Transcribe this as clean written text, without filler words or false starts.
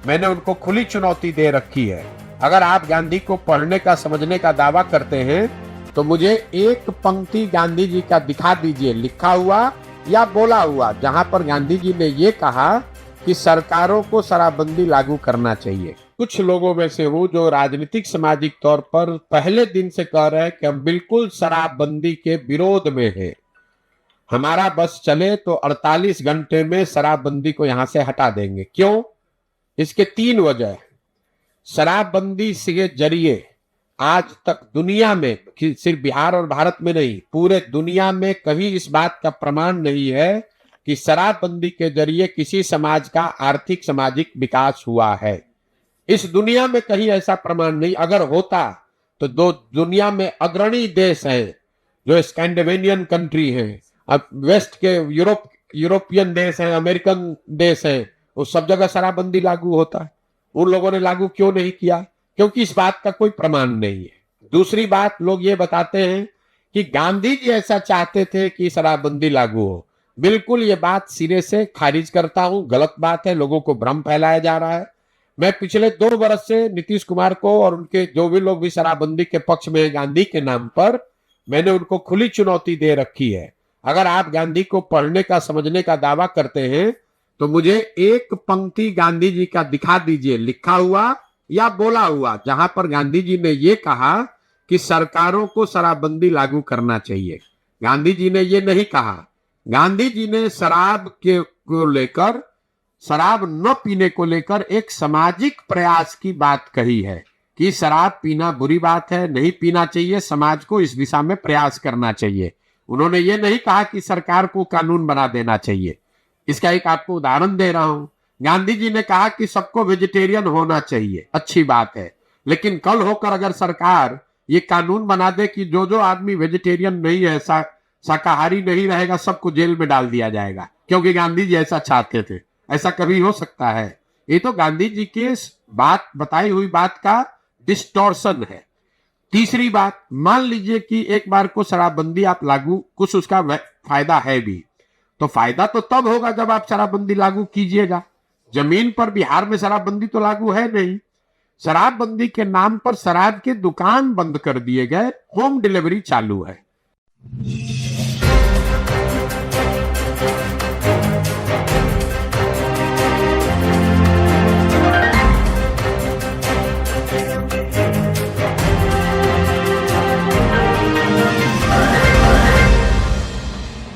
मैंने उनको खुली चुनौती दे रखी है। अगर आप गांधी को पढ़ने का समझने का दावा करते हैं तो मुझे एक पंक्ति गांधी जी का दिखा दीजिए, लिखा हुआ या बोला हुआ, जहां पर गांधी जी ने ये कहा कि सरकारों को शराबबंदी लागू करना चाहिए। कुछ लोगों में से हूं जो राजनीतिक सामाजिक तौर पर पहले दिन से कह रहे हैं कि हम बिल्कुल शराबबंदी के विरोध में हैं। हमारा बस चले तो 48 घंटे में शराबबंदी को यहां से हटा देंगे। क्यों? इसके 3 वजह। शराबबंदी के जरिए आज तक दुनिया में, सिर्फ बिहार और भारत में नहीं, पूरे दुनिया में कहीं इस बात का प्रमाण नहीं है कि शराबबंदी के जरिए किसी समाज का आर्थिक सामाजिक विकास हुआ है। इस दुनिया में कहीं ऐसा प्रमाण नहीं। अगर होता तो दो दुनिया में अग्रणी देश है जो स्कैंडिनेवियन कंट्री है, अब वेस्ट के यूरोपियन देश है, अमेरिकन देश है, उस सब जगह शराबबंदी लागू होता है। उन लोगों ने लागू क्यों नहीं किया? क्योंकि इस बात का कोई प्रमाण नहीं है। दूसरी बात, लोग ये बताते हैं कि गांधी जी ऐसा चाहते थे कि शराबबंदी लागू हो। बिल्कुल ये बात सिरे से खारिज करता हूं, गलत बात है, लोगों को भ्रम फैलाया जा रहा है। मैं पिछले 2 वर्ष से नीतीश कुमार को और उनके जो भी लोग भी शराबबंदी के पक्ष में गांधी के नाम पर, मैंने उनको खुली चुनौती दे रखी है। अगर आप गांधी को पढ़ने का समझने का दावा करते हैं तो मुझे एक पंक्ति गांधी जी का दिखा दीजिए, लिखा हुआ या बोला हुआ, जहां पर गांधी जी ने ये कहा कि सरकारों को शराबबंदी लागू करना चाहिए। गांधी जी ने ये नहीं कहा। गांधी जी ने शराब को लेकर, शराब न पीने को लेकर एक सामाजिक प्रयास की बात कही है कि शराब पीना बुरी बात है, नहीं पीना चाहिए, समाज को इस दिशा में प्रयास करना चाहिए। उन्होंने ये नहीं कहा कि सरकार को कानून बना देना चाहिए। इसका एक आपको उदाहरण दे रहा हूं। गांधी जी ने कहा कि सबको वेजिटेरियन होना चाहिए, अच्छी बात है, लेकिन कल होकर अगर सरकार ये कानून बना दे कि जो जो आदमी वेजिटेरियन नहीं है, शाकाहारी नहीं रहेगा, सबको जेल में डाल दिया जाएगा, क्योंकि गांधी जी ऐसा चाहते थे, ऐसा कभी हो सकता है? ये तो गांधी जी के बात, बताई हुई बात का डिस्टॉर्शन है। तीसरी बात, मान लीजिए कि एक बार को शराबबंदी आप लागू, कुछ उसका फायदा है भी, तो फायदा तो तब होगा जब आप शराबबंदी लागू कीजिएगा। जमीन पर बिहार में शराबबंदी तो लागू है नहीं। शराबबंदी के नाम पर शराब के दुकान बंद कर दिए गए, होम डिलीवरी चालू है।